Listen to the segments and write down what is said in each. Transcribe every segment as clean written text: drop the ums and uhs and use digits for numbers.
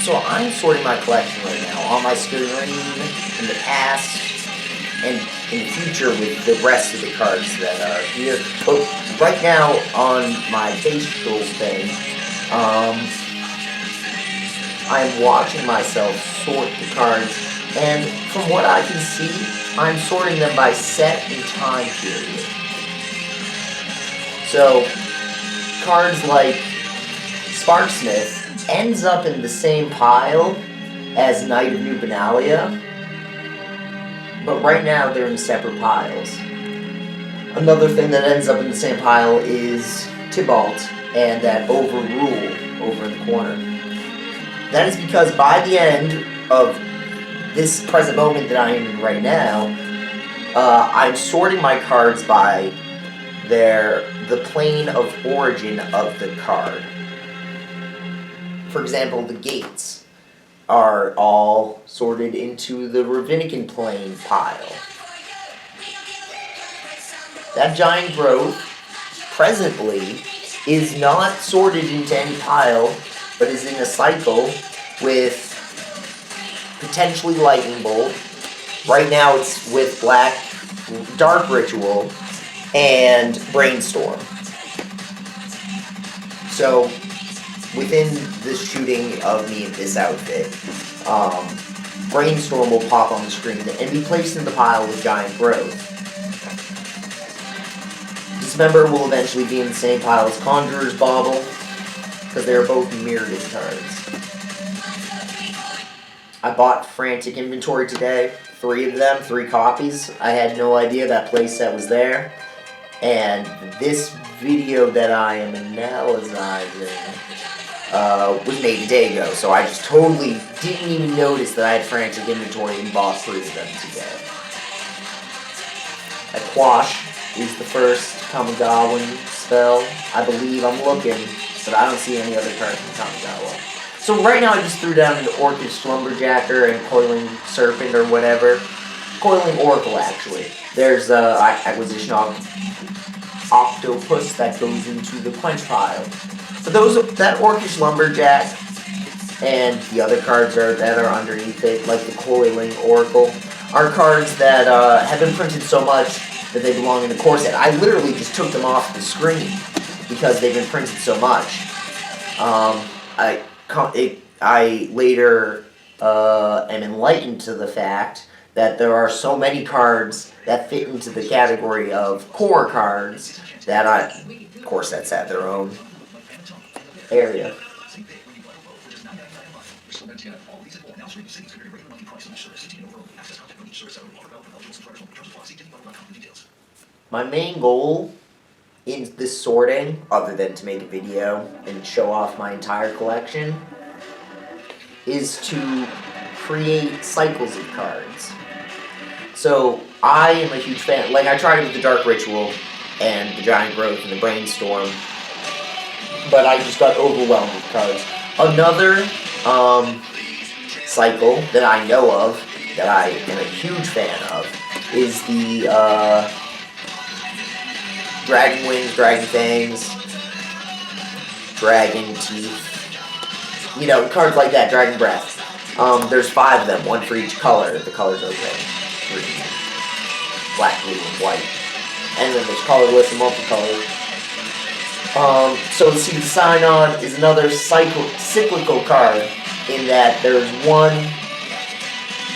So I'm sorting my collection right now on my screen, in the past, and in the future with the rest of the cards that are here. But right now on my facial thing, I'm watching myself sort the cards, and from what I can see, I'm sorting them by set and time period. So, cards like Sparksmith ends up in the same pile as Knight of New Benalia, but right now they're in separate piles. Another thing that ends up in the same pile is Tybalt and that Overrule over in the corner. That is because by the end of this present moment that I am in right now, I'm sorting my cards by the plane of origin of the card. For example, the gates are all sorted into the Ravinican plane pile. That giant growth presently is not sorted into any pile, but is in a cycle with potentially Lightning Bolt. Right now it's with Dark Ritual and Brainstorm. So within this shooting of me in this outfit, Brainstorm will pop on the screen and be placed in the pile with Giant Growth. Dismember will eventually be in the same pile as Conjurer's Bauble, because they are both mirrored cards. I bought Frantic Inventory today, 3 of them, 3 copies. I had no idea that playset was there. And this video that I am analyzing was made a day ago, so I just totally didn't even notice that I had Frantic Inventory and bought 3 of them today. A Quash is the first Kamigawa spell. I believe I'm looking, but I don't see any other cards from Kamigawa. So right now I just threw down the Orcish Lumberjacker and Coiling Serpent or whatever. Coiling Oracle, actually. There's Acquisition Octopus that goes into the Quench pile. But that Orcish Lumberjack and the other cards that are underneath it, like the Coiling Oracle, are cards that have been printed so much that they belong in the core set. I literally just took them off the screen because they've been printed so much. I later am enlightened to the fact that there are so many cards that fit into the category of core cards that core sets have their own area. My main goal in this sorting, other than to make a video and show off my entire collection, is to create cycles of cards. So I am a huge fan. Like, I tried it with the Dark Ritual and the Giant Growth and the Brainstorm, but I just got overwhelmed with cards. Another cycle that I know of, that I am a huge fan of, is the Dragon Wings, Dragon Fangs, Dragon Teeth. You know, cards like that, Dragon Breath. There's 5 of them, 1 for each color. The colors are red, green, black, blue, and white. And then there's colorless and multicolored. So the Seed of Sign-On is another cyclical card in that there's 1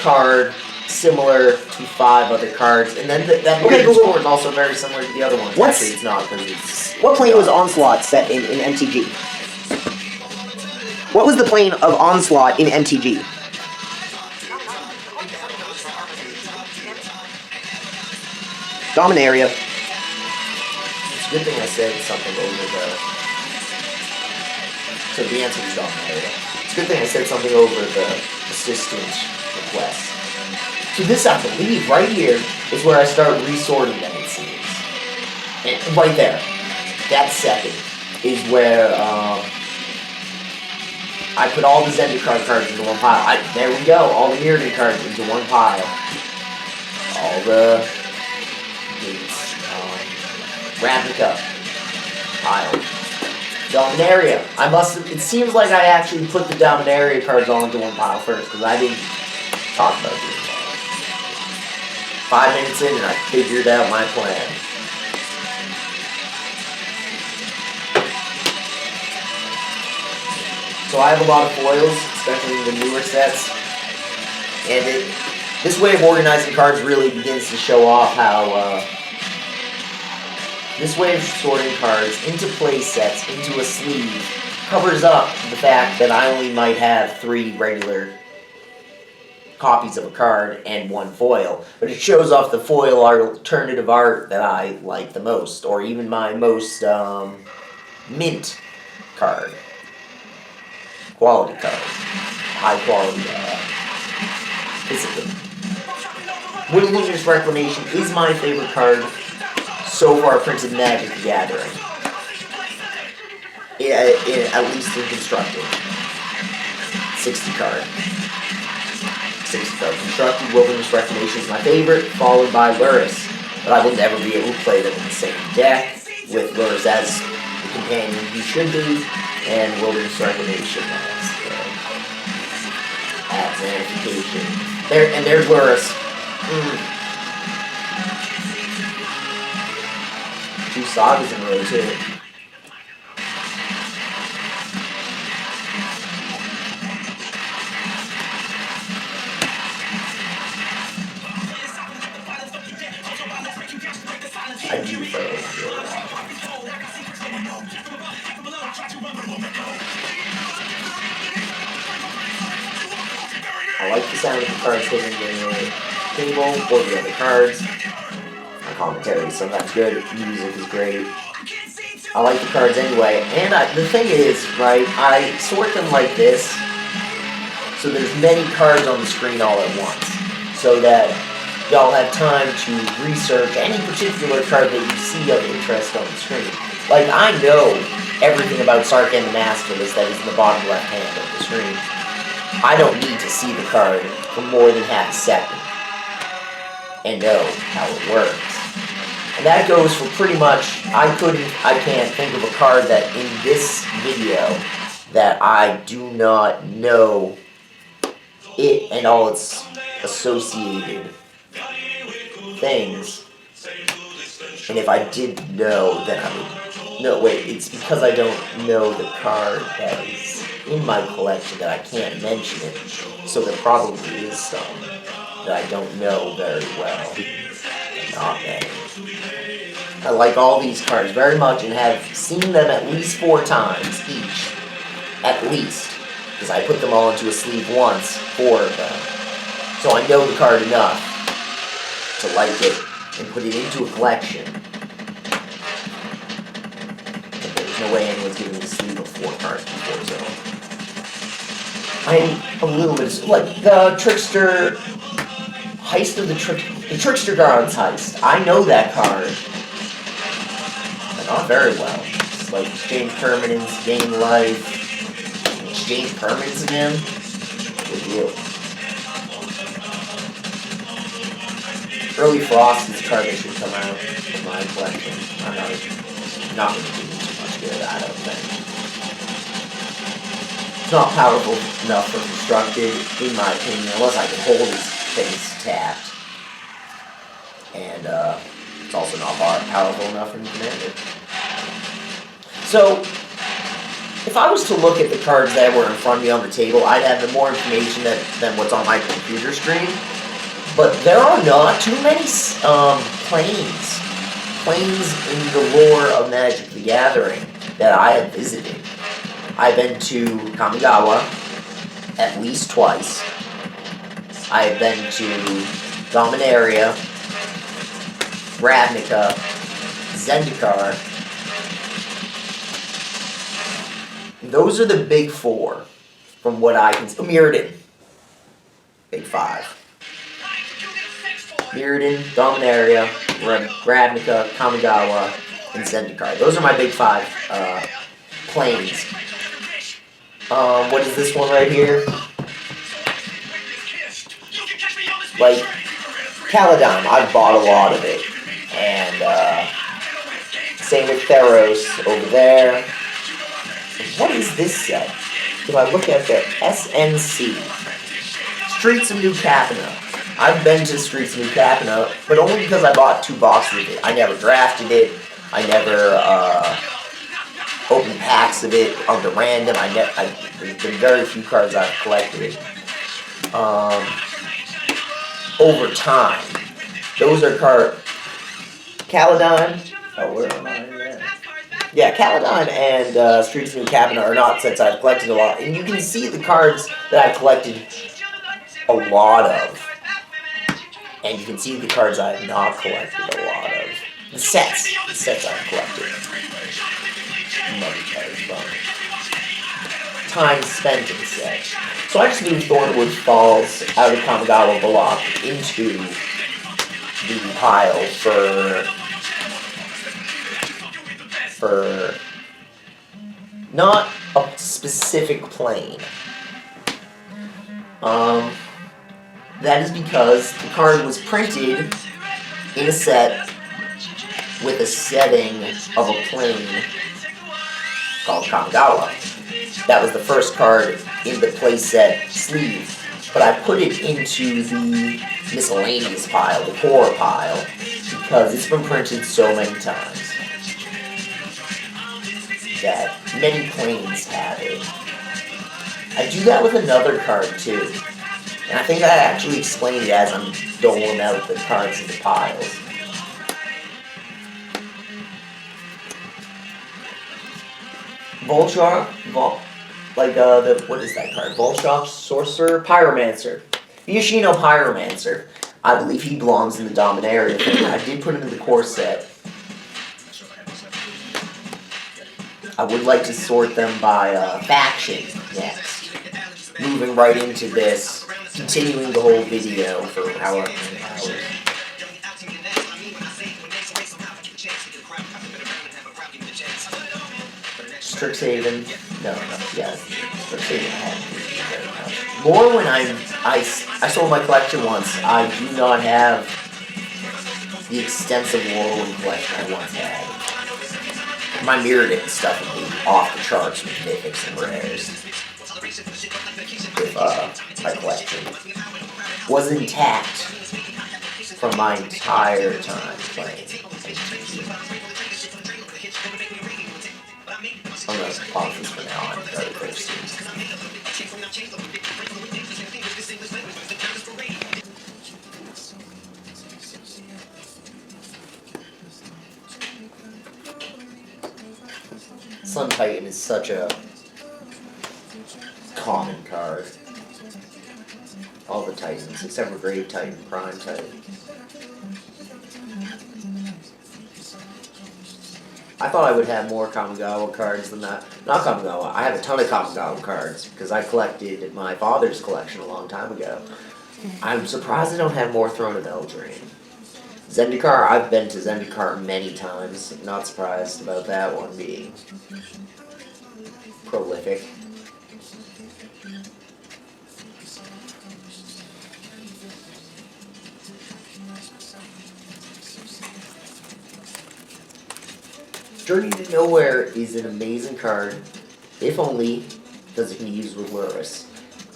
card similar to 5 other cards, and then that score is also very similar to the other one. Actually, it's not, because it's... What plane was Onslaught set in MTG? What was the plane of Onslaught in MTG? Dominaria. It's a good thing I said something over the... So the answer is Dominaria. It's a good thing I said something over the assistant request. So this, I believe, right here is where I start resorting them, it seems. And right there. That second is where I put all the Zendikar cards into one pile. There we go. All the Mirrodin cards into one pile. All the hates. Ravnica pile. Dominaria. I must have, it seems like I actually put the Dominaria cards all into one pile first, because I didn't talk about doing that. 5 minutes in and I figured out my plan. So I have a lot of foils, especially in the newer sets, and this way of organizing cards really begins to show off how, this way of sorting cards into play sets, into a sleeve, covers up the fact that I only might have 3 regular copies of a card and 1 foil, but it shows off the foil alternative art that I like the most, or even my most mint card. Quality card. High quality physically. Wilderness Reclamation is my favorite card so far printed in Magic the Gathering. At least in Constructed. 60 card. 60 card. Constructed Wilderness Reclamation is my favorite, followed by Lurrus. But I will never be able to play them in the same deck, with Lurrus as the companion he should be, and Wilderness Reclamation as amplification. There's Lurrus. 2 sagas in a row too. I do though. I like the sound of the cards hitting the table or the other cards. My commentary is sometimes good. Music is great. I like the cards anyway. And the thing is, right, I sort them like this, so there's many cards on the screen all at once, so that y'all have time to research any particular card that you see of interest on the screen. Like, I know everything about Sarkhan the Masterless that is in the bottom left hand of the screen. I don't need to see the card for more than half a second and know how it works. And that goes for pretty much, I can't think of a card that in this video that I do not know it and all its associated things. And if I did know, then I would... No, wait, it's because I don't know the card that is in my collection that I can't mention it. So there probably is some that I don't know very well. Not many. I like all these cards very much and have seen them at least 4 times each. At least. Because I put them all into a sleeve once, 4 of them. So I know the card enough to like it and put it into a collection. But there's no way anyone's giving me a sleeve of 4 cards before, so... I'm a little bit... Like, the Trickster... Heist of the Trickster Guards Heist. I know that card. But not very well. It's like exchange permanents, gain life... Exchange permanents again? Good deal. Early Frost is a card that should come out of my collection. I'm not going to do too much good, I don't think. It's not powerful enough for Constructed, in my opinion, unless I can hold these things tapped. And it's also not powerful enough in Commander. So, if I was to look at the cards that were in front of me on the table, I'd have more information than what's on my computer screen. But there are not too many planes in the lore of Magic the Gathering that I have visited. I've been to Kamigawa at least twice. I've been to Dominaria, Ravnica, Zendikar. Those are the big 4, from what I can see. Mirrodin. Big 5. Mirrodin, Dominaria, Ravnica, Kamigawa, and Zendikar. Those are my big 5 planes. What is this one right here? Like, Caladon, I've bought a lot of it. And same with Theros over there. What is this set? If I look at the SNC, Streets of New Capenna. I've been to Streets of New Capenna, but only because I bought 2 boxes of it. I never drafted it. I never opened packs of it on the random. There's been very few cards I've collected. Over time. Those are Caladon. Oh, where am I? Yeah, Caladon and Streets of New Capenna are not sets I've collected a lot. And you can see the cards that I've collected a lot of. And you can see the cards I have not collected a lot of. The sets I've collected. Money cards, time spent in sets. So I just moved Thornwood Falls out of Kamigawa block into the pile for not a specific plane. That is because the card was printed in a set with a setting of a plane called Kamigawa. That was the first card in the playset sleeve, but I put it into the miscellaneous pile, the core pile, because it's been printed so many times that many planes have it. I do that with another card too, and I think I actually explained it as I'm doling out the cards in the piles. Volshock, what is that card? Volshock, Sorcerer, Pyromancer. The Yoshino Pyromancer. I believe he belongs in the Dominaria thing. I did put him in the core set. I would like to sort them by faction next. Moving right into this, continuing the whole video for however many hours. Strixhaven, Strixhaven had very much. More when I sold my collection once, I do not have the extensive Lorwyn collection I once had. My Mirrodin stuff would be off the charts with mythics and rares. If my collection was intact from my entire time playing. I'm going to pause this for now. I'm very thirsty. Sun Titan is such a common card. All the Titans, except for Grave Titan, Prime Titan. I thought I would have more Kamigawa cards than that. Not Kamigawa, I have a ton of Kamigawa cards because I collected my father's collection a long time ago. I'm surprised I don't have more Throne of Eldraine. Zendikar, I've been to Zendikar many times. Not surprised about that one being prolific. Journey to Nowhere is an amazing card, if only because it can be used with Lurrus.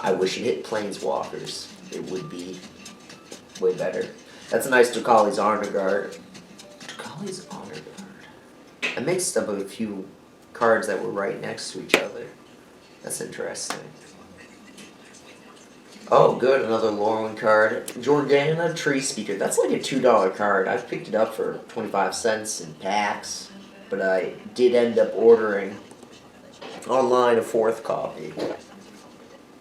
I wish it hit Planeswalkers. It would be way better. That's a nice Dukali's Honor Guard. Dukali's Honor Guard. I mixed up a few cards that were right next to each other. That's interesting. Oh, good, another Lorwyn card. Jordana Tree Speaker. That's like a $2 card. I've picked it up for 25 cents in packs. But I did end up ordering online a 4th copy.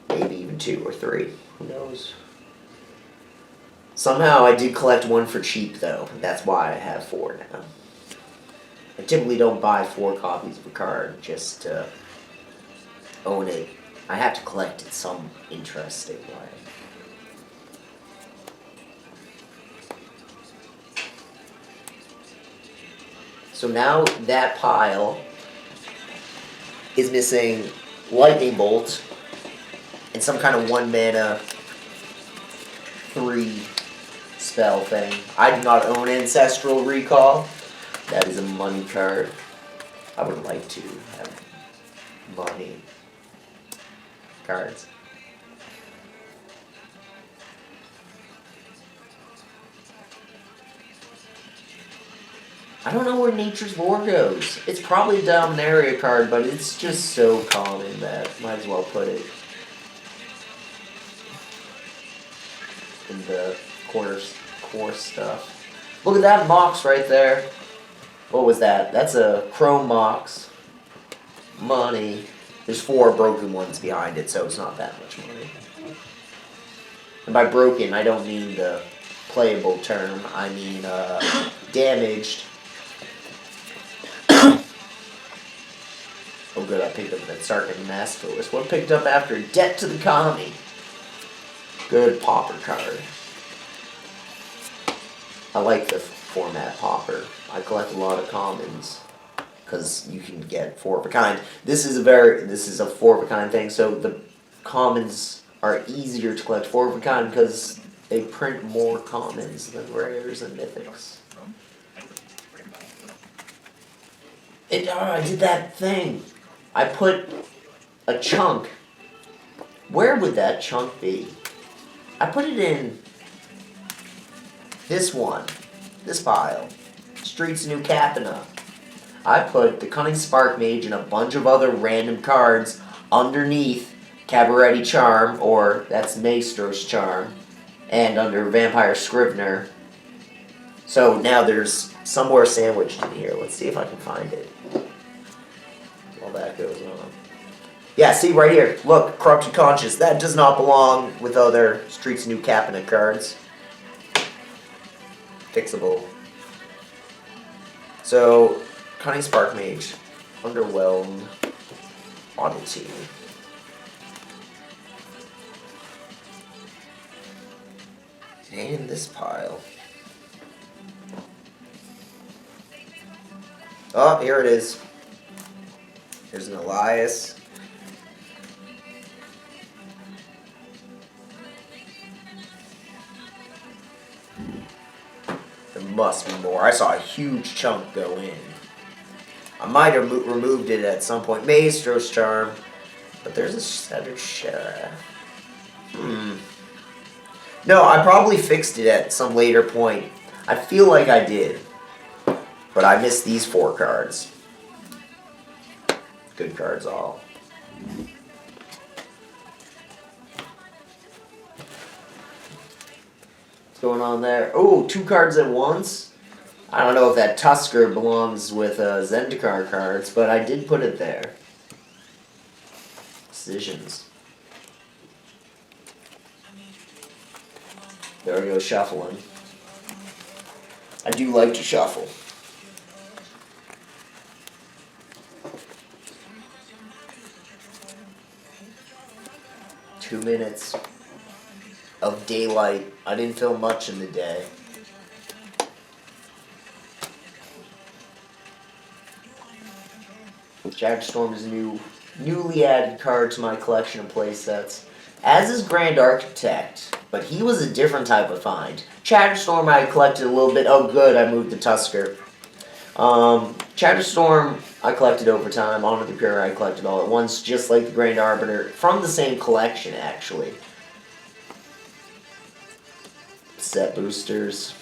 Maybe even 2 or 3. Who knows? Somehow I did collect one for cheap, though. That's why I have 4 now. I typically don't buy 4 copies of a card just to own it. I have to collect it some interesting way. So now that pile is missing Lightning Bolt and some kind of 1 mana 3 spell thing. I do not own Ancestral Recall. That is a money card. I would like to have money cards. I don't know where Nature's War goes. It's probably a Dominaria card, but it's just so common that might as well put it in the core stuff. Look at that Mox right there. What was that? That's a Chrome Mox. Money. There's 4 broken ones behind it, so it's not that much money. And by broken, I don't mean the playable term. I mean damaged. Oh good, I picked up that Sarkin Masterless. What picked up after? Debt to the Commie. Good Pauper card. I like the format Pauper. I collect a lot of commons because you can get 4 of a kind. This is a 4 of a kind thing, so the commons are easier to collect 4 of a kind because they print more commons than rares and mythics. I did that thing. I put a chunk. Where would that chunk be? I put it in this one. This pile. Streets New Capina. I put the Cunning Spark Mage and a bunch of other random cards underneath Cabaretti Charm, or that's Maestro's Charm, and under Vampire Scrivener. So now there's somewhere sandwiched in here. Let's see if I can find it. While that goes on. Yeah, see right here. Look, Corrupted Conscience. That does not belong with other Streets New Capina cards. Fixable. So, Cunning Spark Mage. Underwhelmed. Oddity. And this pile. Oh, here it is. Here's an Elias. There must be more. I saw a huge chunk go in. I might have removed it at some point. Maestro's Charm. But there's a Shattered Sheriff. No, I probably fixed it at some later point. I feel like I did. But I missed these 4 cards. Good cards all. What's going on there? Oh, 2 cards at once? I don't know if that Tusker belongs with Zendikar cards, but I did put it there. Decisions. There we go, shuffling. I do like to shuffle. Two minutes of daylight. I didn't film much in the day. Jagstorm is a newly added card to my collection of playsets. As is Grand Architect, but he was a different type of find. Chatterstorm I collected a little bit. Oh good, I moved the Tusker. Chatterstorm I collected over time. Honor the Pure I collected all at once, just like the Grand Arbiter. From the same collection, actually. Set boosters.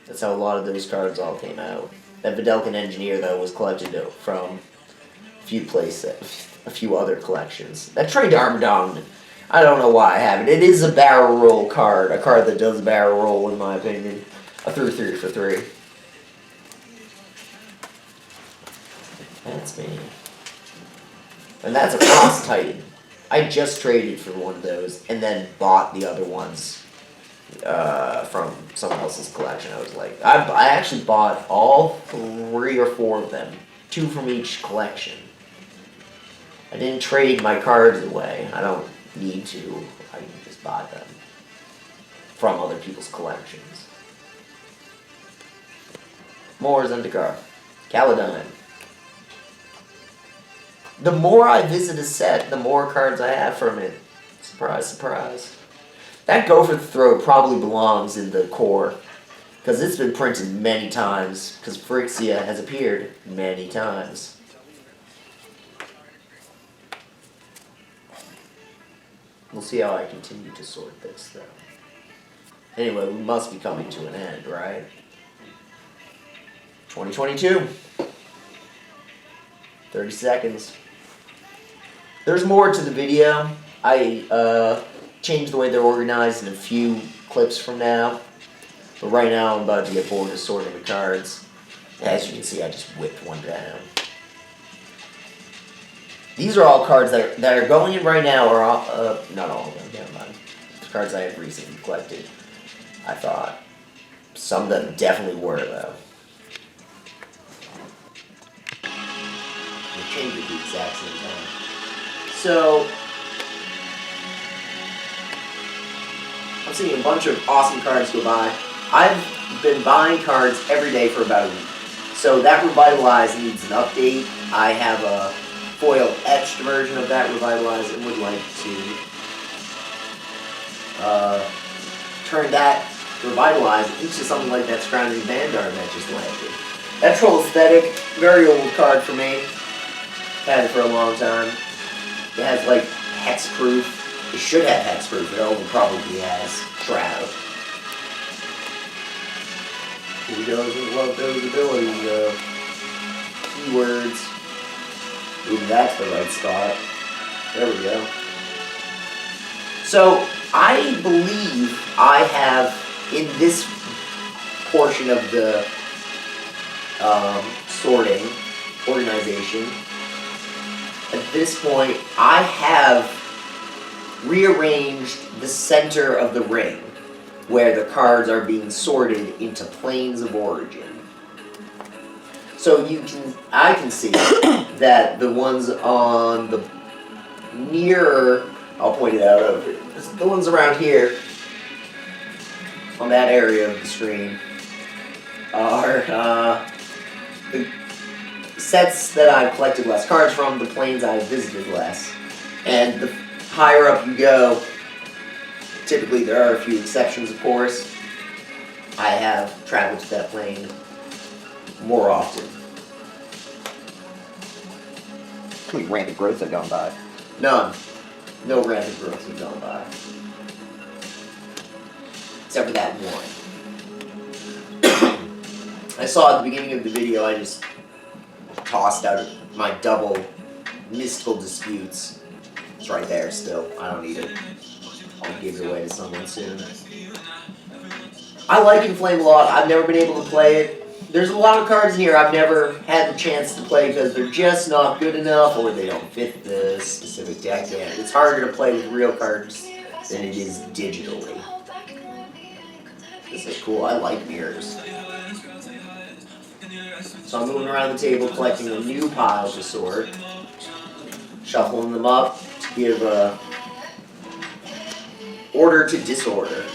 That's how a lot of those cards all came out. That Vidalcan Engineer, though, was collected from a few playsets, a few other collections. That Trained Armadon, I don't know why I have it. It is a barrel roll card, a card that does barrel roll, in my opinion. I threw 3 for 3. That's me. And that's a Frost Titan. I just traded for one of those, and then bought the other ones from someone else's collection. I was like, I actually bought all 3 or 4 of them. 2 from each collection. I didn't trade my cards away. I don't need to. I can just buy them from other people's collections. More Zendikar. Caladyne. The more I visit a set, the more cards I have from it. Surprise, surprise. That Gopher throat probably belongs in the core, because it's been printed many times, because Phryxia has appeared many times. We'll see how I continue to sort this, though. Anyway, we must be coming to an end, right? 2022. 30 seconds. There's more to the video. I changed the way they're organized in a few clips from now. But right now I'm about to get bored of sorting the cards. As you can see, I just whipped one down. These are all cards that are going in right now, or all, not all of them, never mind. The cards I have recently collected, I thought. Some of them definitely were, though. They changed at the exact same time. So, I'm seeing a bunch of awesome cards go by. I've been buying cards every day for about a week. So that Revitalize needs an update. I have a foil etched version of that Revitalize and would like to turn that Revitalize into something like that Scrounging Vanguard that just landed. That Troll Aesthetic, very old card for me. Had it for a long time. It has like hexproof. It should have hexproof. It only probably has Shroud. Who doesn't love those abilities? Keywords. Ooh, that's the right spot. There we go. So, I believe I have, in this portion of the sorting organization, at this point, I have rearranged the center of the ring where the cards are being sorted into planes of origin. So I can see that the ones on the nearer, I'll point it out over, the ones around here, on that area of the screen, are the sets that I've collected less cards from, the planes I've visited less. And the higher up you go, typically there are a few exceptions, of course, I have traveled to that plane more often. How many rampant growths have gone by? None. No rampant growths have gone by. Except for that one. I saw at the beginning of the video, I just tossed out my double mystical disputes. It's right there still. I don't need it. I'll give it away to someone soon. I like Inflame a lot. I've never been able to play it. There's a lot of cards in here I've never had the chance to play because they're just not good enough or they don't fit the specific deck. And it's harder to play with real cards than it is digitally. This is cool. I like mirrors. So I'm moving around the table collecting a new pile to sort. Shuffling them up to give order to disorder.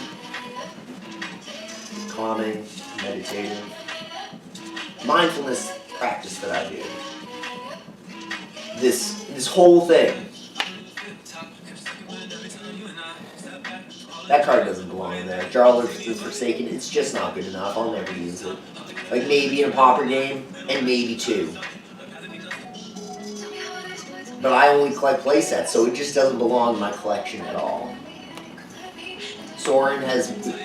Calming, meditative. Mindfulness practice that I do. This whole thing. That card doesn't belong in there. Jarl of the Forsaken, it's just not good enough. I'll never use it. Like maybe in a Pauper game, and maybe two. But I only collect playsets, so it just doesn't belong in my collection at all. Sorin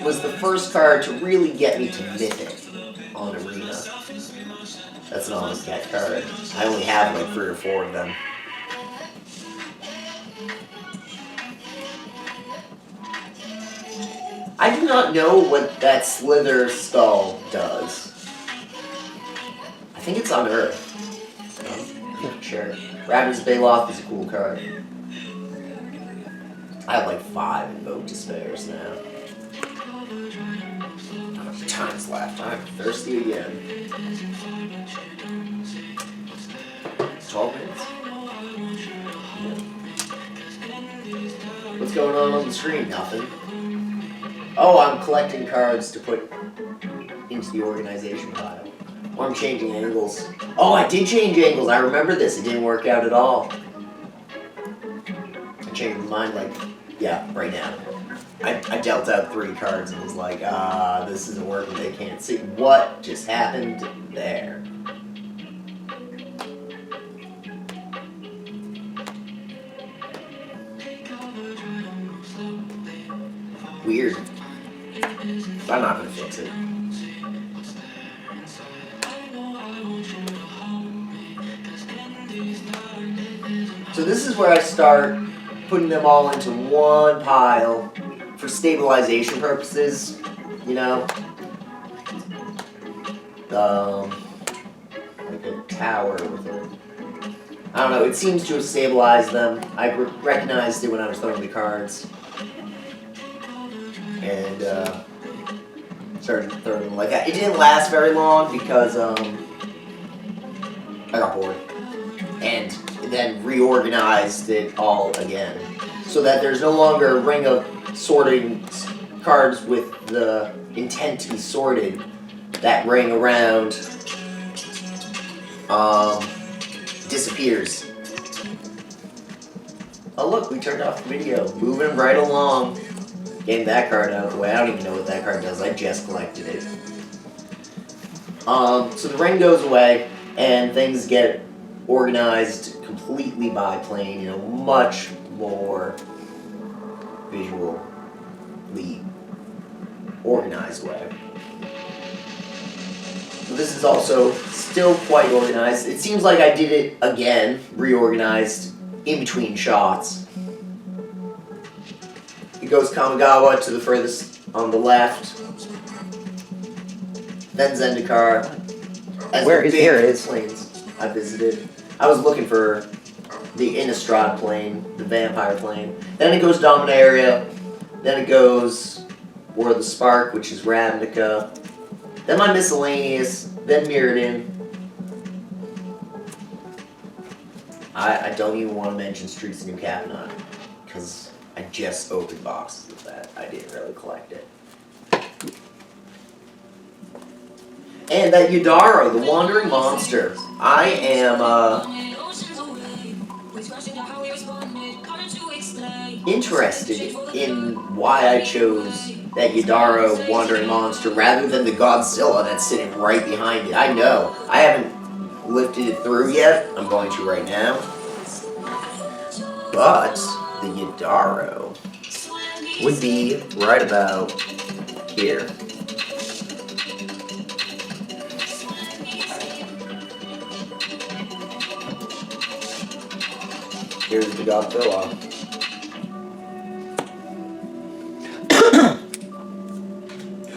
was the first card to really get me to Mythic on Arena. That's an honest cat card. I only have like 3 or 4 of them. I do not know what that Slither Skull does. I think it's on Earth. Sure. Ravenous Baloth is a cool card. I have like 5 Invoke Despairs now. How much time's left? I'm thirsty again. 12 minutes? Yeah. What's going on the screen? Nothing. Oh, I'm collecting cards to put into the organization pile. Or I'm changing angles. Oh, I did change angles. I remember this. It didn't work out at all. I changed my mind like, yeah, right now. I dealt out 3 cards and was like, this isn't working, they can't see. What just happened there? Weird. I'm not gonna fix it. So this is where I start putting them all into one pile for stabilization purposes, you know? Like a tower with a... I don't know, it seems to have stabilized them. I recognized it when I was throwing the cards. And started throwing them like that. It didn't last very long because I got bored. And then reorganized it all again. So that there's no longer a ring of sorting cards with the intent to be sorted. That ring around disappears. Oh look, we turned off the video. Moving right along. Getting that card out of the way. I don't even know what that card does. I just collected it. So the ring goes away, and things get organized completely by plane in a much more visually organized way. But this is also still quite organized. It seems like I did it again, reorganized in between shots. It goes Kamigawa to the furthest on the left, then Zendikar. Where is here? It is planes I visited. I was looking for the Innistrad plane, the vampire plane. Then it goes Dominaria. Then it goes War of the Spark, which is Ravnica. Then my miscellaneous. Then Mirrodin. I don't even want to mention Streets of New Capenot, because I just opened boxes of that. I didn't really collect it. And that Yudaro, the Wandering Monster. I am interested in why I chose that Yudaro Wandering Monster rather than the Godzilla that's sitting right behind it. I know. I haven't lifted it through yet. I'm going to right now. But the Yudaro would be right about here. Here's the Godzilla.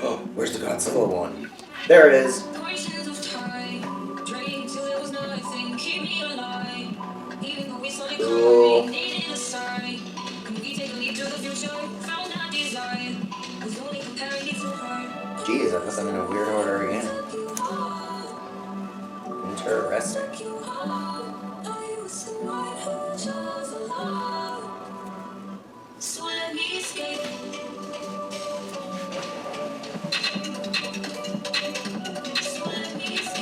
Oh, where's the Godzilla one? There it is. Cool. Jeez, I guess I'm in a weird order again. Interesting.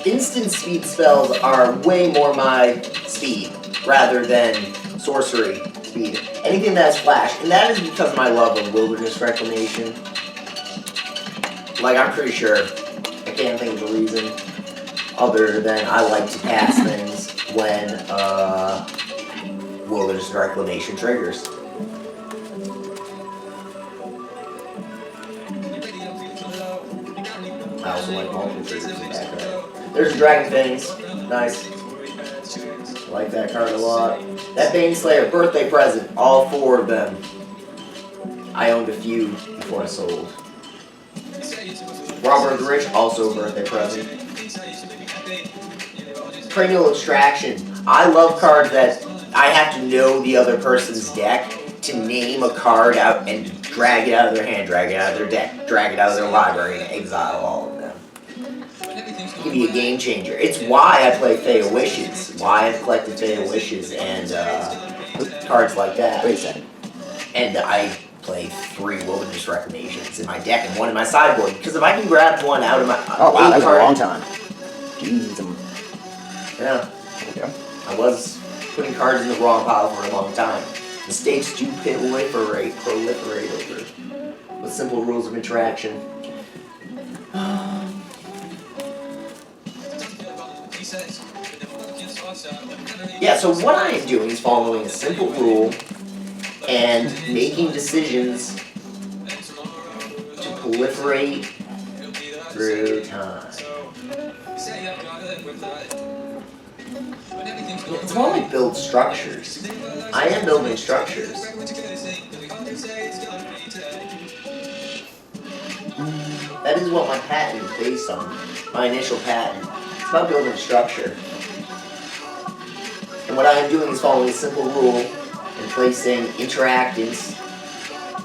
Instant speed spells are way more my speed rather than sorcery speed. Anything that has flash, and that is because of my love of wilderness reclamation. Like, I'm pretty sure, I can't think of a reason other than I like to cast things when wilderness reclamation triggers. I also like multiple triggers in the background. There's Dragon Fangs. Nice. I like that card a lot. That Baneslayer, birthday present. All 4 of them. I owned a few before I sold. Robert the Rich, also a birthday present. Cranial Extraction. I love cards that I have to know the other person's deck to name a card out and drag it out of their hand, drag it out of their deck, drag it out of their library, and exile all of them. It can be a game changer. It's why I play Fey Wishes, why I've collected Fey Wishes and cards like that. Wait a second. And I play 3 Wilderness Reclamations in my deck and 1 in my sideboard, because if I can grab 1 out of my... Oh wow, that's a long time. Jeez. Yeah. Okay. I was putting cards in the wrong pile for a long time. Mistakes do proliferate over with simple rules of interaction. Yeah, so what I am doing is following a simple rule and making decisions to proliferate through time. It's more like build structures. I am building structures. That is what my patent is based on. My initial patent. It's about building structure. And what I am doing is following a simple rule and placing interactants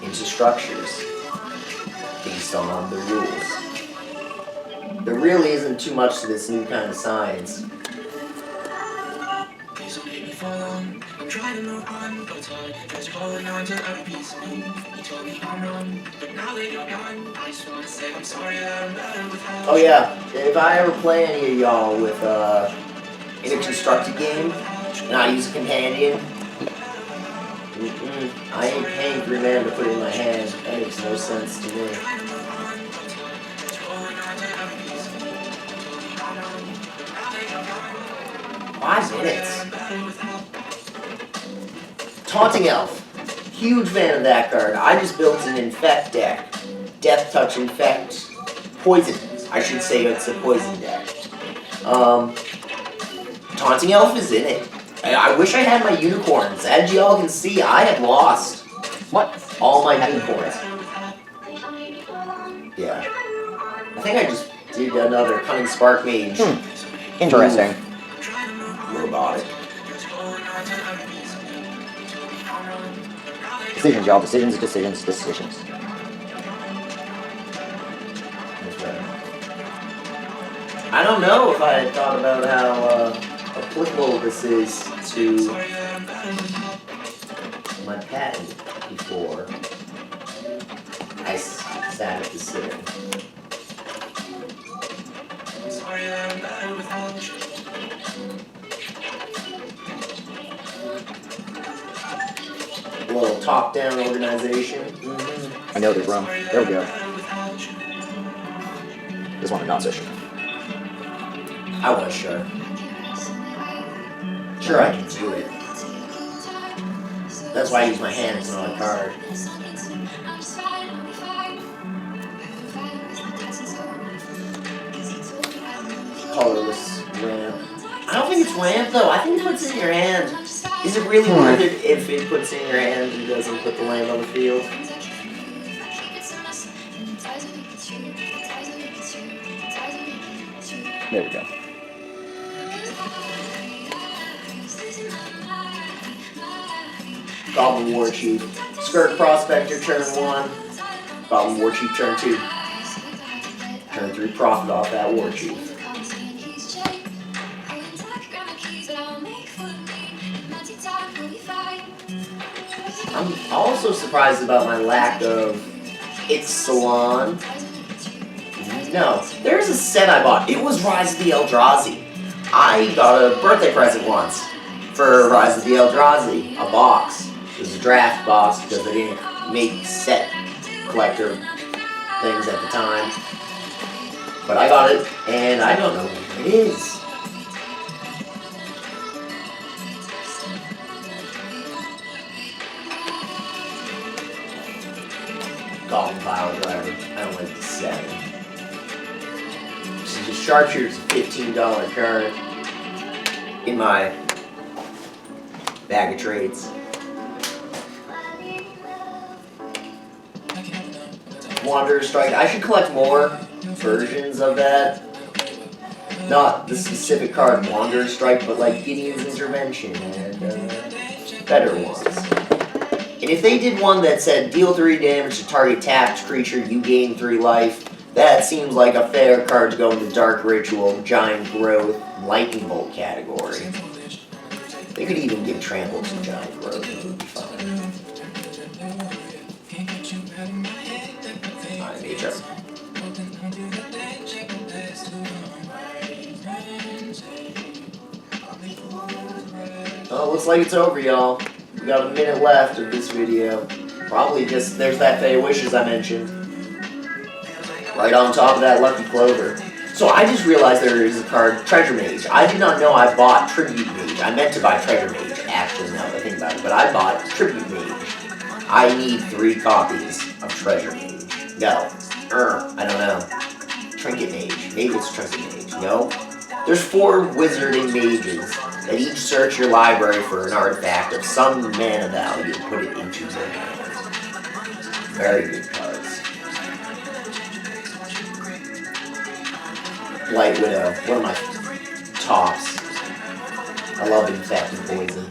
into structures based on the rules. There really isn't too much to this new kind of science. Oh yeah, if I ever play any of y'all with in a constructed game and I use a companion, I ain't paying 3 mana to put it in my hand. That makes no sense to me. 5 minutes. Taunting Elf. Huge fan of that card. I just built an Infect deck. Death Touch Infect. Poison. I should say it's a poison deck. Taunting Elf is in it. I wish I had my unicorns. As y'all can see, I have lost all my unicorns. Yeah. I think I just did another Cunning Spark Mage. Interesting. Robotic. Decisions, y'all. Decisions, decisions, decisions. I don't know if I had thought about how applicable this is to my patent before I sat at the sitting. A little top-down organization. I know there's room. There we go. This one I'm not so sure. I was sure. Sure, I can do it. That's why I use my hands on a card. Colorless ramp. I don't think it's ramp though. I think it puts it in your hand. Is it really worth it if it puts it in your hand and doesn't put the land on the field? There we go. Goblin War Chief. Skirt Prospector turn 1. Goblin War Chief turn 2. Turn 3 profit off that War Chief. I'm also surprised about my lack of It's Salon. No, there's a set I bought. It was Rise of the Eldrazi. I got a birthday present once for Rise of the Eldrazi, a box. It was a draft box because they didn't make set collector things at the time. But I got it, and I don't know where it is. Goblin Pile Driver. I don't like the set. This is a Sharpshooter's $15 card in my bag of trades. Wanderer Strike. I should collect more versions of that. Not the specific card Wanderer Strike, but like Gideon's Intervention and better ones. And if they did one that said deal 3 damage to target tapped creature, you gain 3 life, that seems like a fair card to go into Dark Ritual, Giant Growth, Lightning Bolt category. They could even give Trample to Giant Growth, it would be fine. Alright, nature. Oh, looks like it's over, y'all. We got a minute left of this video. Probably just, there's that Fey Wishes I mentioned. Right on top of that Lucky Clover. So I just realized there is a card, Treasure Mage. I did not know I bought Tribute Mage. I meant to buy Treasure Mage, actually, now that I think about it. But I bought Tribute Mage. I need 3 copies of Treasure Mage. No. I don't know. Trinket Mage. Maybe it's Trinket Mage. No? There's 4 wizarding mages that each search your library for an artifact of some mana value and put it into your hands. Very good cards. Light Widow, one of my tops. I love Infected Poison.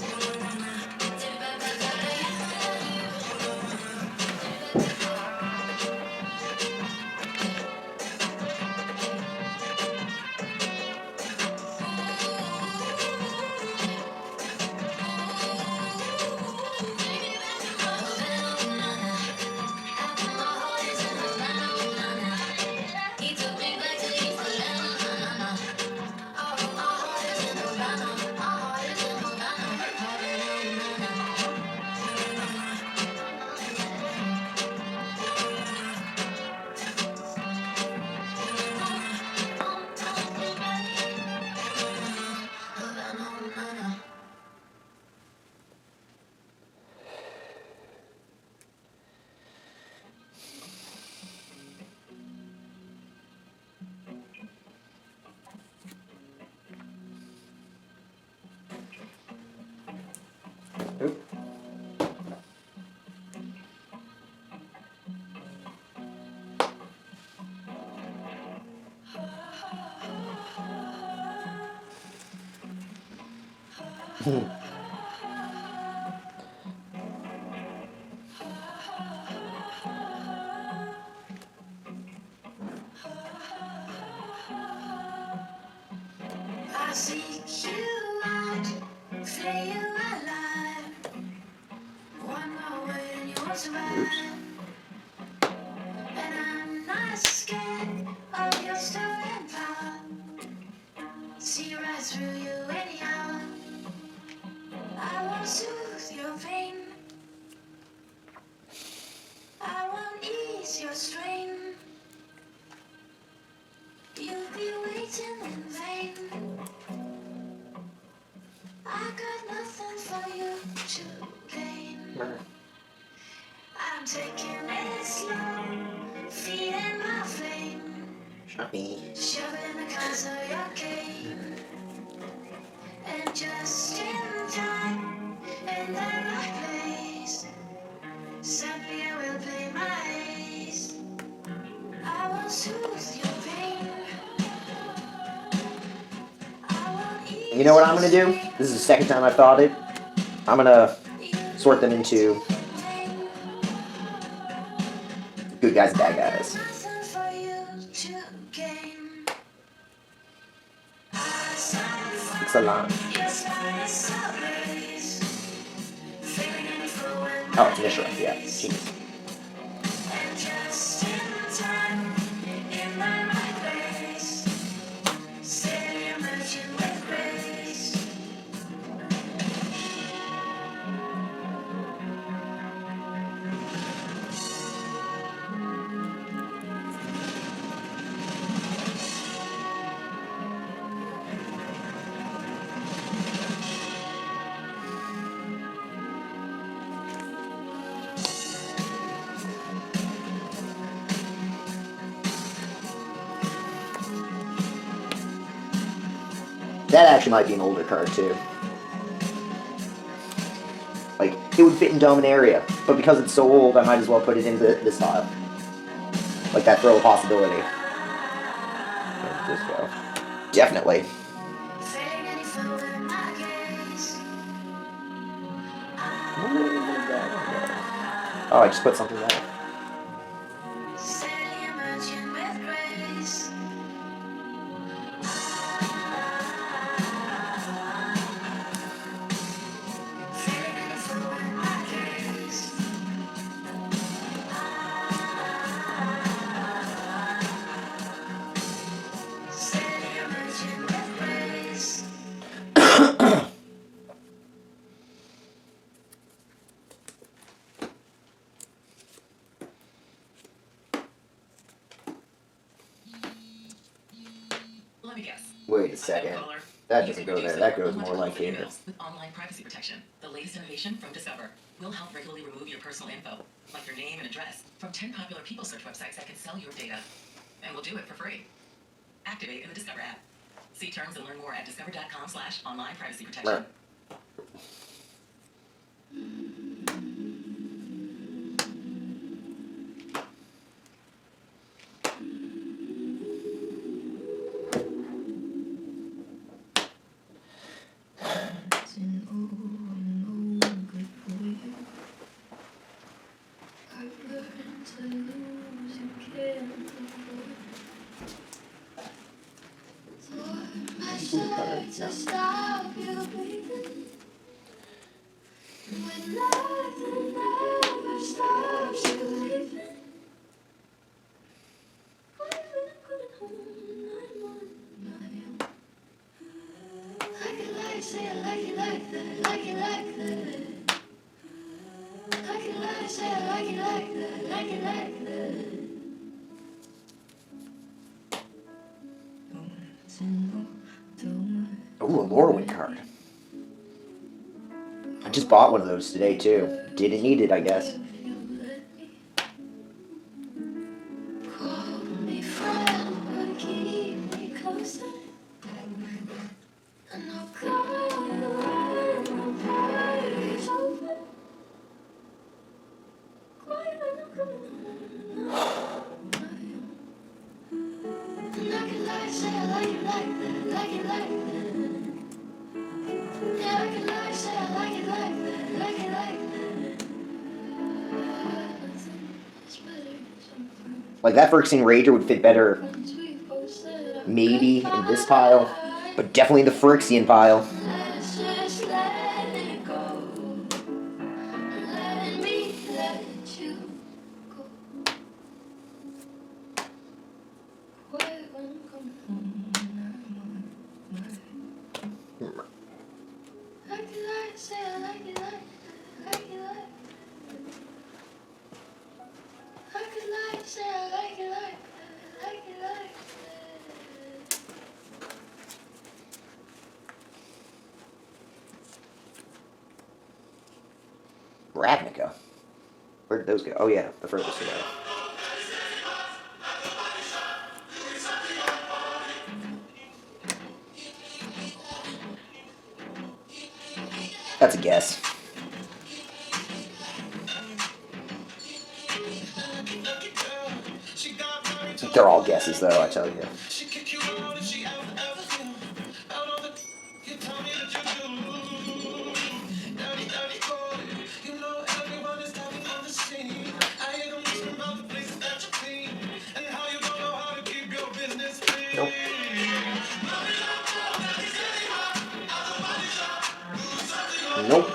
Oop. I seek you out, feel you alive. One more word and you'll survive. And I'm not scared of your stirring power. See right through you anyhow. I won't soothe your pain. I won't ease your strain. You'll be waiting in vain. I got nothing for you to gain. I'm taking it slow, feeding my flame, shoving the cards of your game, and just in time, in the right place, sadly I will play my ace. I won't soothe your pain. I won't ease. You know what I'm gonna do? This is the second time I've thought it. I'm gonna sort them into good guys and bad guys. Excellent. Oh, it's Mishra, yeah. Jeez. That actually might be an older card, too. Like, it would fit in Dominaria, but because it's so old, I might as well put it into this style. Like that throw of possibility. Where did this go? Definitely. Oh, I just put something there. let me guess. Wait a second. That doesn't go there. That goes more like here. With online privacy protection, the latest innovation from Discover will help regularly remove your personal info, like your name and address, from 10 popular people search websites that can sell your data. And we'll do it for free. Activate in the Discover app. See terms and learn more at discover.com/online privacy protection. To stop you breathing when nothing ever stops you leaving. When I'm coming home, I'm on my own. Like it like, say I like it like that, like it like that. Like it like, say I like it like that, like it like that. Ooh, a Lorwyn card. I just bought one of those today, too. Didn't need it, I guess. Call me friend, but keep me closer. And I'll call you when the party's over. Quiet when I'm coming home. And I can lie, say I like it like that, like it like that. Yeah, I can lie, say I like it like that, like it like that. It's better sometimes. Like, that Phyrexian Rager would fit better, Once we both said maybe, in this pile. But definitely the Phyrexian pile. let's just let it go. Let me let you go. Quiet when I'm coming home, I'm on my way. Like it like, say I like it like that, like it like that. Like it like, say I like it like that, like it like that. Ravnica. Where did those go? Oh, yeah, the furthest away. That's a guess. They're all guesses, though, I tell you. Nope. Nope.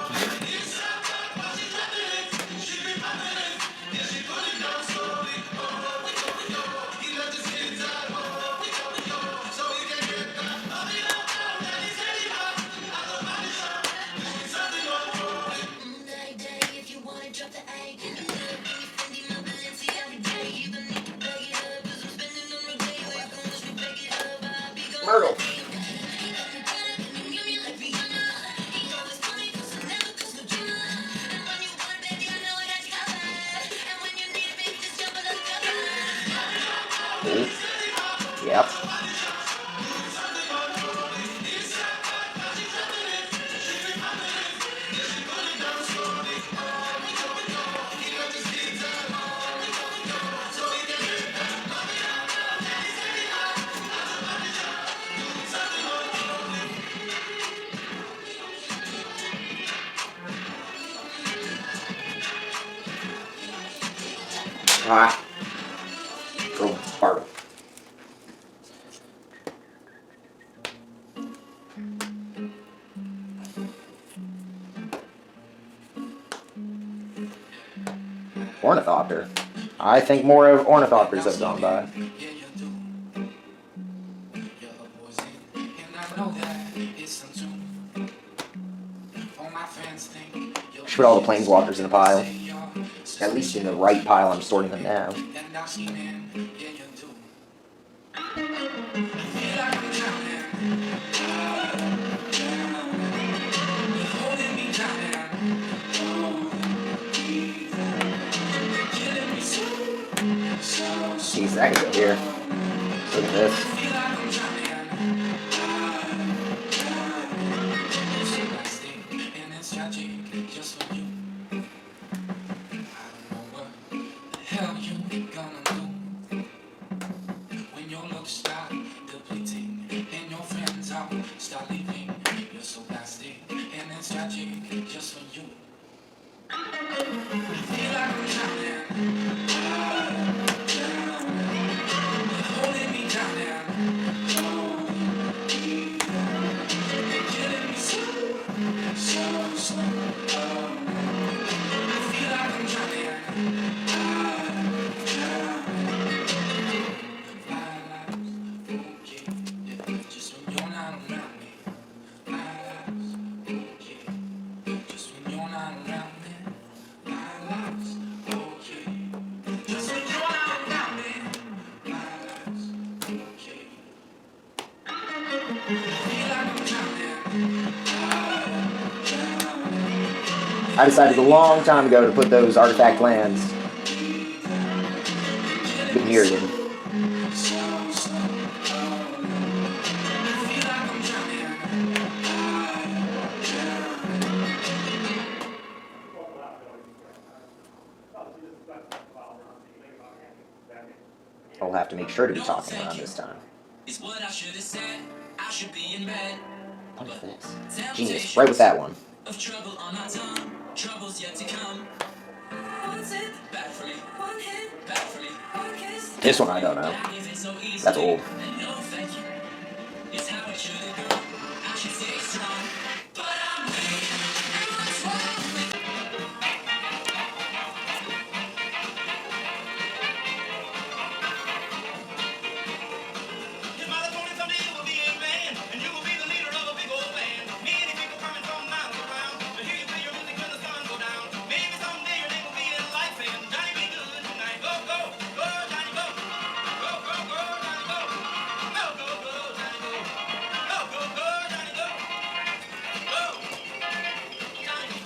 Myrtle. Ooh. Yep. Ah. Go Bartle. Ornithopter. I think more of Ornithopters have gone by. Should put all the Planeswalkers in a pile. At least in the right pile I'm sorting them now. I can go here. Look at this. I decided a long time ago to put those artifact lands with Myriad. I'll have to make sure to be talking around this time. What is this? Genius. Right with that one. Of trouble on our tongue, troubles yet to come. Bad for me, one hit, bad for me, one kiss. This one I don't know. That's old. No, thank you. It's how it should go. I should stay strong, but I'm weak. And what's wrong with your mother told me someday you will be a man, and you will be the leader of a big old band. Many people coming from miles around to hear you play your music when the sun go down. Maybe someday your name will be in lights saying, Johnny, be good tonight. Go, go, go, Johnny, go. Go, go, go, Johnny, go. Go, go, go, Johnny, go. Go, go, go, Johnny, go. Go, Johnny.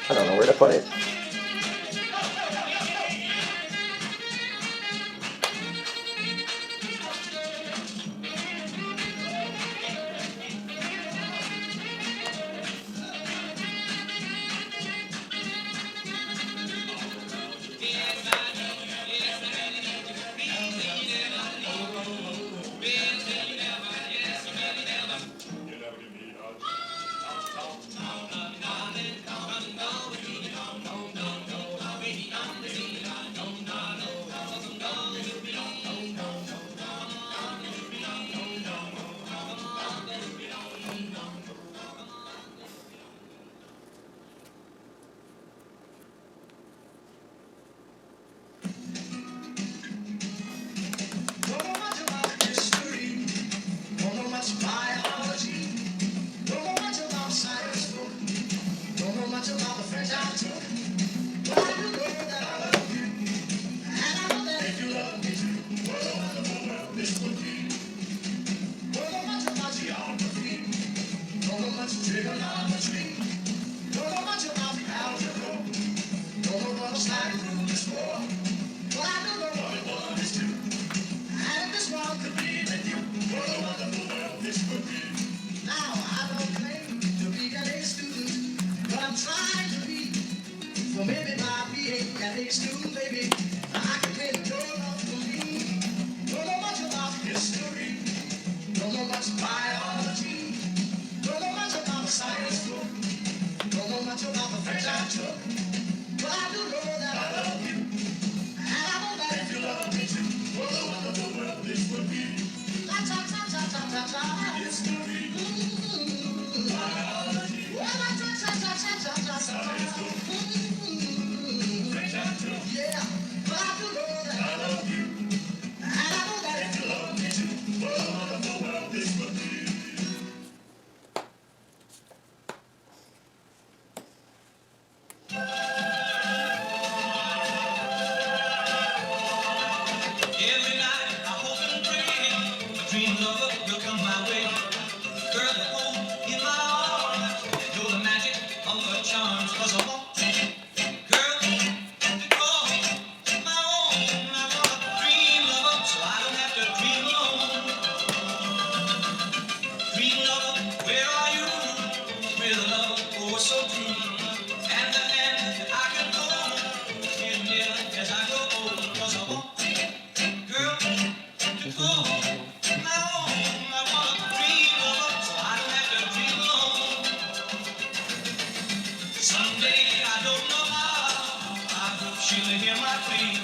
I don't know where to put it. Now I don't claim to be an ace. Well, maybe my being that makes new, baby. I can play the door off for me. Don't know much about history. Don't know much biology. Don't know much about the science book. Don't know much about the French I took. But I do know that I love you. And I know that if you love me too, what a wonderful world this would be. La ta ta ta ta ta ta. History. Biology. Well, la ta ta ta ta ta ta ta. Science book. French I took. Yeah, but I do know that I love you. And I know that if you love me too, what a wonderful world this would be. Every night I hope and pray a dream lover will come my way. Girl, you hold in my arms, you're the magic of her charms. 'Cause I want, girl, to call my own. I want a dream lover, so I don't have to dream alone. Dream lover, where are you? With a love oh so true, and the hand that I can hold, near near as I go old. 'Cause I want, girl, to call my own. I want a dream lover, so I don't have to dream alone. Someday I don't know how, I hope she'll hear my plea.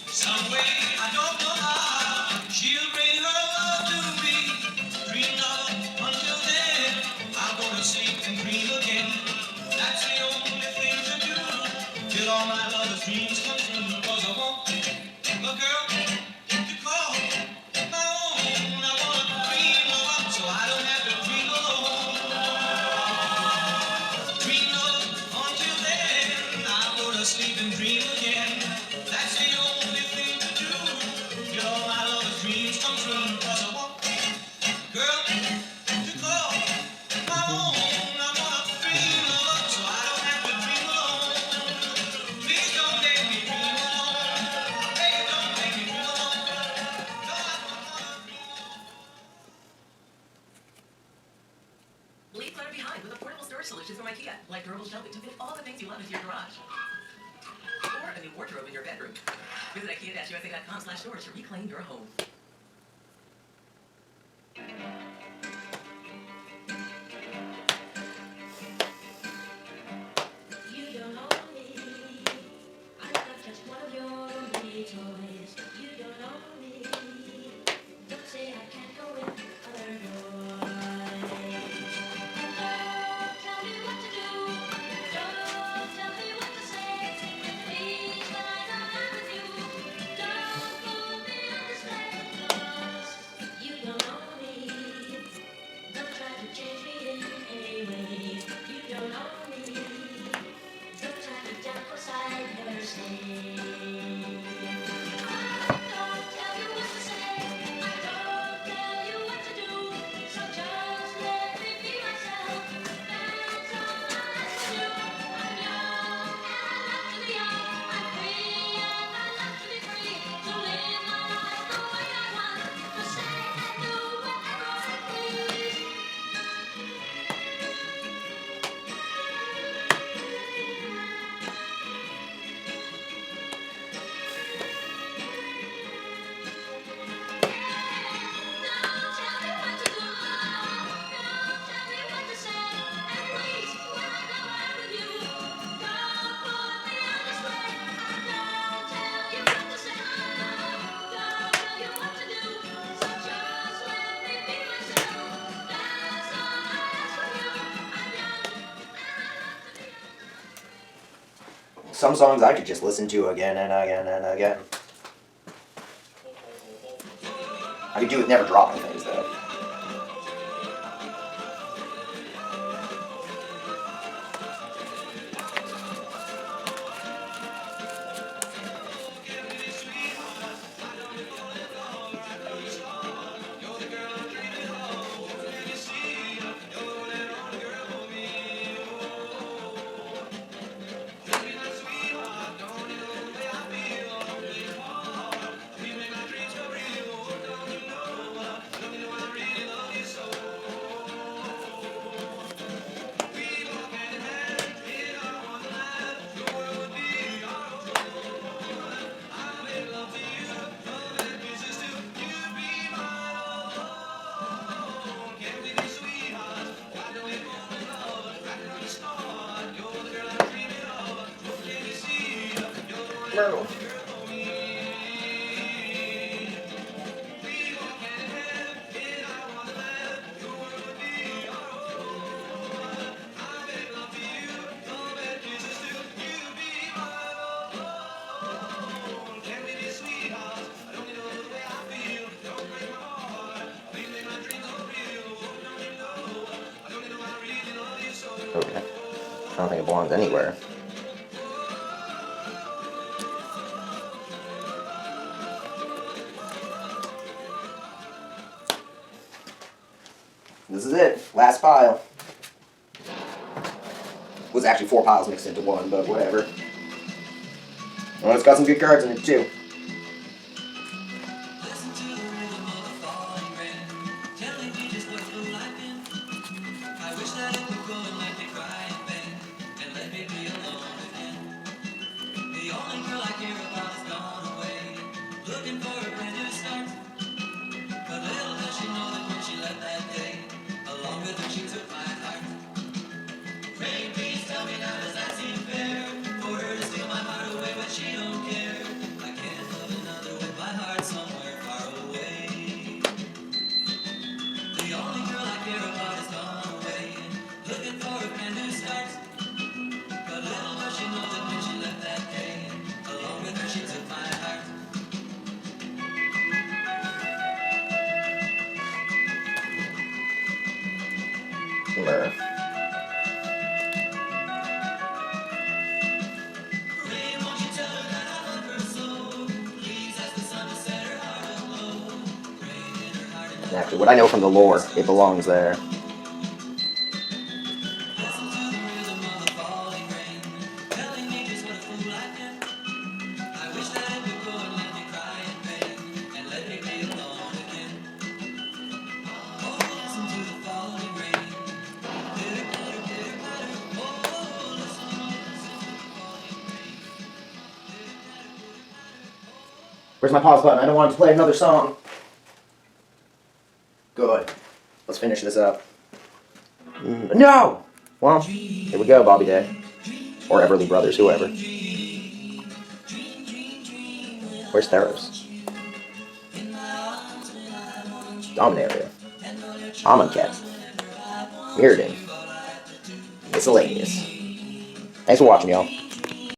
Some way I don't know how, she'll bring her love to me. Dream lover, until then I'll go to sleep and dream again. That's the only thing to do till all my lover's dreams come true. 'Cause I want a girl to call my own. I want a dream lover, so I don't have to dream alone. Dream lover, until then I'll go to sleep and dream again. That's the only thing to do till all my lover's dreams come true. 'Cause I want a girl to call my own. I want a dream lover, so I don't have to dream alone. Please don't make me dream alone. Baby, don't make me dream alone. No, I don't wanna dream alone. Leave clutter behind with affordable storage solutions from IKEA, like durable shelving to fit all the things you love into your garage. Or a new wardrobe in your bedroom. Visit IKEA-USA.com/storage to reclaim your home. You don't know me. I'm not just one of your many toys. You don't know me. Don't say I can't go in other doors. Don't tell me what to do. Don't tell me what to say. Please, when I know I'm with you, don't put me on display. 'Cause you don't know me. Don't try to change me in any way. You don't know me. Don't try to jump 'cause I never stay. I don't tell you what to say. I don't tell you what to do. So just let me be myself. That's all I ask to do. I'm young and I love to be young. I'm free and I love to be free. To live my life the way I want. To say and do whatever I please. Don't tell me what to do. Don't tell me what to say. And please, when I know I'm with you, don't put me on display. I don't tell you what to say. Don't tell you what to do. So just let me be myself. That's all I ask from you. I'm young and I love to be young. Some songs I could just listen to again and again and again. I could do with never dropping things though. You make my dreams come real. Don't you know Myrtle. Okay. I don't think it belongs anywhere. This is it. Last pile. Was actually 4 piles mixed into one, but whatever. Well, it's got some good cards in it too. Listen to the rhythm of the falling rain, telling me just what you're liking. I wish that it would go and let me cry in vain, and let me be alone again. The only girl I care about has gone away, looking for a brand new start. But little does she know that when she left that day, along with her she took my heart. Rain, please tell me now, does that seem fair? For her to steal my heart away, but she don't care. I can't love another with my heart somewhere far away. The only girl I care about has gone away, looking for a brand new start. But little does she know that when she left that day, along with her she took my heart. Myrtle. Rain, won't you tell her that I love her so? Please ask the sun to set her heart aglow. Rain in her heart and Actually, what I know from the lore, it belongs there. listen to the rhythm of the falling rain, telling me just what a fool I've been. I wish that it would go and let me cry in vain, and let me be alone again. Oh, listen to the falling rain. Pitter patter, pitter patter. Oh, listen, listen to the falling rain. Pitter patter, pitter patter. Where's my pause button? I don't want to play another song. Good. Let's finish this up. No! Well, here we go, Bobby Day. Or Everly Brothers, whoever. Where's Theros? Dominaria. Amonkhet. Mirrodin. Miscellaneous. Thanks for watching, y'all.